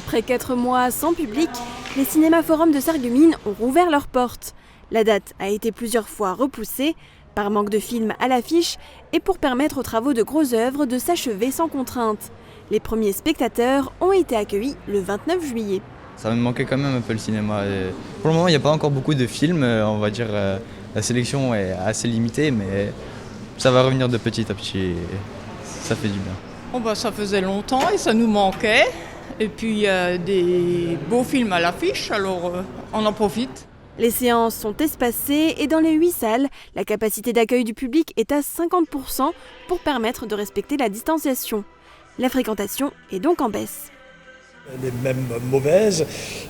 Après 4 mois sans public, les cinémas forums de Sarreguemines ont rouvert leurs portes. La date a été plusieurs fois repoussée, par manque de films à l'affiche et pour permettre aux travaux de grosses œuvres de s'achever sans contrainte. Les premiers spectateurs ont été accueillis le 29 juillet. Ça me manquait quand même un peu le cinéma. Et pour le moment, il n'y a pas encore beaucoup de films, on va dire la sélection est assez limitée, mais ça va revenir de petit à petit et ça fait du bien. Ça faisait longtemps et ça nous manquait. Et puis il y a des beaux films à l'affiche, alors on en profite. Les séances sont espacées et dans les 8 salles, la capacité d'accueil du public est à 50% pour permettre de respecter la distanciation. La fréquentation est donc en baisse. Les mêmes mauvaises,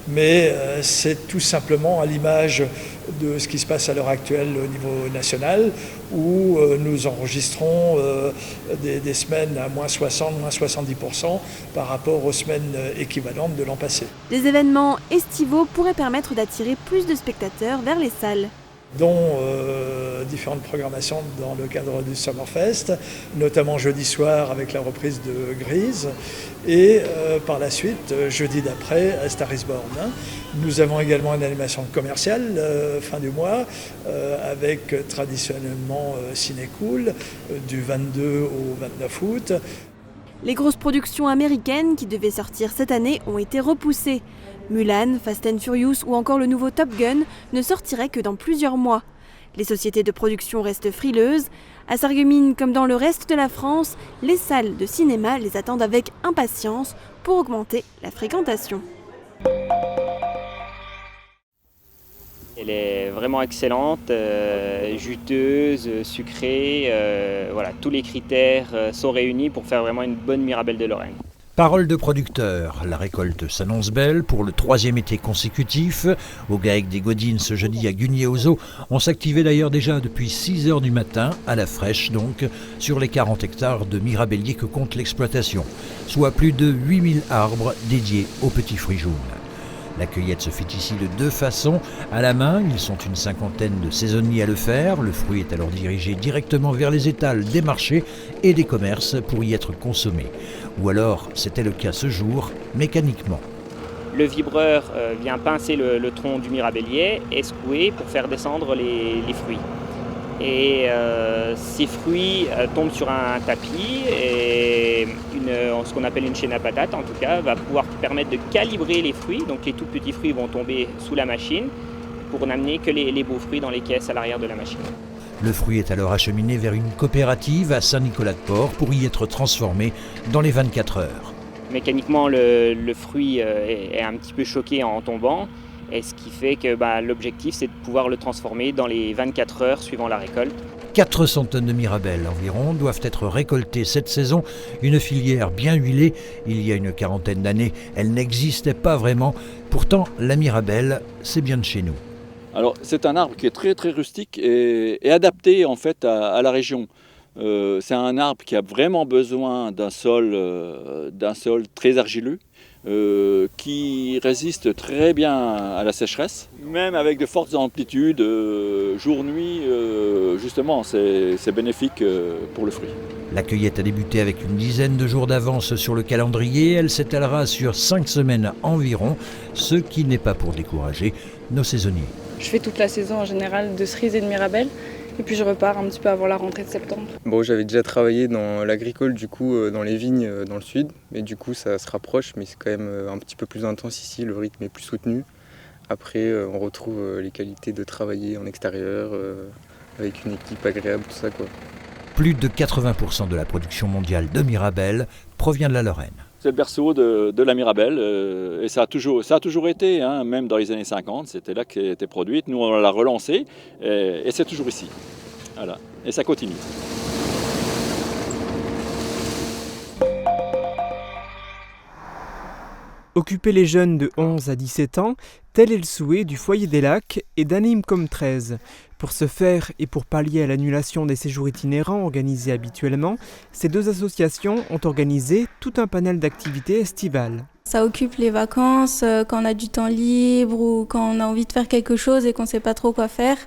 mais c'est tout simplement à l'image de ce qui se passe à l'heure actuelle au niveau national, où nous enregistrons des semaines à moins 60, moins 70% par rapport aux semaines équivalentes de l'an passé. Des événements estivaux pourraient permettre d'attirer plus de spectateurs vers les salles. Dont différentes programmations dans le cadre du Summerfest, notamment jeudi soir avec la reprise de Grise et par la suite, jeudi d'après, à Star is Born. Nous avons également une animation commerciale fin du mois avec traditionnellement Ciné Cool du 22 au 29 août. Les grosses productions américaines qui devaient sortir cette année ont été repoussées. Mulan, Fast and Furious ou encore le nouveau Top Gun ne sortiraient que dans plusieurs mois. Les sociétés de production restent frileuses. À Sarreguemines comme dans le reste de la France, les salles de cinéma les attendent avec impatience pour augmenter la fréquentation. Elle est vraiment excellente, juteuse, sucrée, voilà, tous les critères sont réunis pour faire vraiment une bonne Mirabelle de Lorraine. Parole de producteur, la récolte s'annonce belle pour le 3e été consécutif. Au GAEC des Godines ce jeudi à Gugnier-aux-Eaux, on s'activait d'ailleurs déjà depuis 6h du matin, à la fraîche donc, sur les 40 hectares de mirabelliers que compte l'exploitation, soit plus de 8000 arbres dédiés aux petits fruits jaunes. La cueillette se fait ici de 2 façons. À la main, ils sont une 50aine de saisonniers à le faire. Le fruit est alors dirigé directement vers les étals des marchés et des commerces pour y être consommé. Ou alors, c'était le cas ce jour, mécaniquement. Le vibreur vient pincer le tronc du mirabellier et secouer pour faire descendre les fruits. Et ces fruits tombent sur un tapis et ce qu'on appelle une chaîne à patates en tout cas va pouvoir permettre de calibrer les fruits. Donc les tout petits fruits vont tomber sous la machine pour n'amener que les beaux fruits dans les caisses à l'arrière de la machine. Le fruit est alors acheminé vers une coopérative à Saint-Nicolas-de-Port pour y être transformé dans les 24 heures. Mécaniquement le fruit est un petit peu choqué en tombant. Et ce qui fait que l'objectif, c'est de pouvoir le transformer dans les 24 heures suivant la récolte. 400 tonnes de mirabelle environ doivent être récoltées cette saison. Une filière bien huilée. Il y a une 40aine d'années, elle n'existait pas vraiment. Pourtant, la mirabelle, c'est bien de chez nous. Alors, c'est un arbre qui est très très rustique et adapté en fait à la région. C'est un arbre qui a vraiment besoin d'un sol très argileux. Qui résiste très bien à la sécheresse, même avec de fortes amplitudes, jour-nuit, justement, c'est bénéfique pour le fruit. La cueillette a débuté avec une dizaine de jours d'avance sur le calendrier. Elle s'étalera sur 5 semaines environ, ce qui n'est pas pour décourager nos saisonniers. Je fais toute la saison en général de cerises et de mirabelle. Et puis je repars un petit peu avant la rentrée de septembre. Bon, j'avais déjà travaillé dans l'agricole, du coup, dans les vignes dans le sud. Mais du coup, ça se rapproche, mais c'est quand même un petit peu plus intense ici. Le rythme est plus soutenu. Après, on retrouve les qualités de travailler en extérieur, avec une équipe agréable, tout ça, quoi. Plus de 80% de la production mondiale de mirabelle provient de la Lorraine. C'est le berceau de la mirabelle et ça a toujours été, hein, même dans les années 50, c'était là qu'elle était produite. Nous, on l'a relancée et c'est toujours ici. Voilà. Et ça continue. Occuper les jeunes de 11 à 17 ans, tel est le souhait du Foyer des Lacs et d'Anime-Com 13. Pour ce faire et pour pallier à l'annulation des séjours itinérants organisés habituellement, ces 2 associations ont organisé tout un panel d'activités estivales. Ça occupe les vacances, quand on a du temps libre ou quand on a envie de faire quelque chose et qu'on ne sait pas trop quoi faire.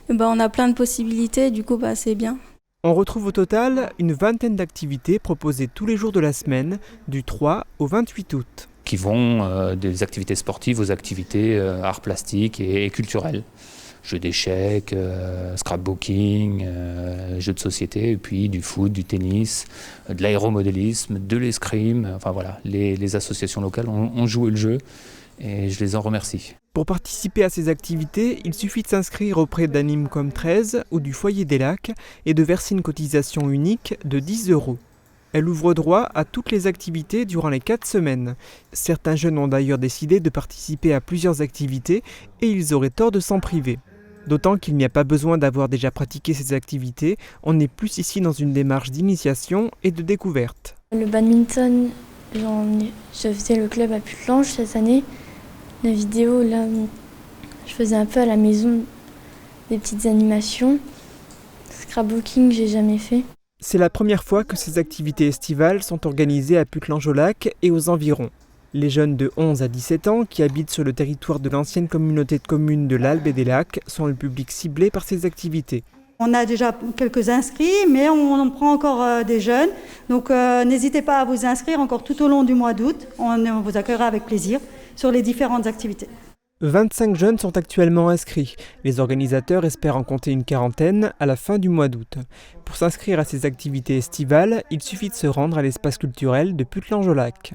On a plein de possibilités, du coup c'est bien. On retrouve au total une 20aine d'activités proposées tous les jours de la semaine, du 3 au 28 août. qui vont des activités sportives aux activités arts plastiques et culturels. Jeux d'échecs, scrapbooking, jeux de société, et puis du foot, du tennis, de l'aéromodélisme, de l'escrime. Enfin voilà, les associations locales ont joué le jeu et je les en remercie. Pour participer à ces activités, il suffit de s'inscrire auprès d'Anime Comme 13 ou du Foyer des Lacs et de verser une cotisation unique de 10 €. Elle ouvre droit à toutes les activités durant les 4 semaines. Certains jeunes ont d'ailleurs décidé de participer à plusieurs activités et ils auraient tort de s'en priver. D'autant qu'il n'y a pas besoin d'avoir déjà pratiqué ces activités, on est plus ici dans une démarche d'initiation et de découverte. Le badminton, je faisais le club à Putelange cette année. La vidéo, là, je faisais un peu à la maison des petites animations. Scrapbooking, j'ai jamais fait. C'est la première fois que ces activités estivales sont organisées à Putelange-au-Lac et aux environs. Les jeunes de 11 à 17 ans qui habitent sur le territoire de l'ancienne communauté de communes de l'Albe et des Lacs sont le public ciblé par ces activités. On a déjà quelques inscrits, mais on prend encore des jeunes. Donc n'hésitez pas à vous inscrire encore tout au long du mois d'août. On vous accueillera avec plaisir sur les différentes activités. 25 jeunes sont actuellement inscrits. Les organisateurs espèrent en compter une quarantaine à la fin du mois d'août. Pour s'inscrire à ces activités estivales, il suffit de se rendre à l'espace culturel de Putelange-au-Lac.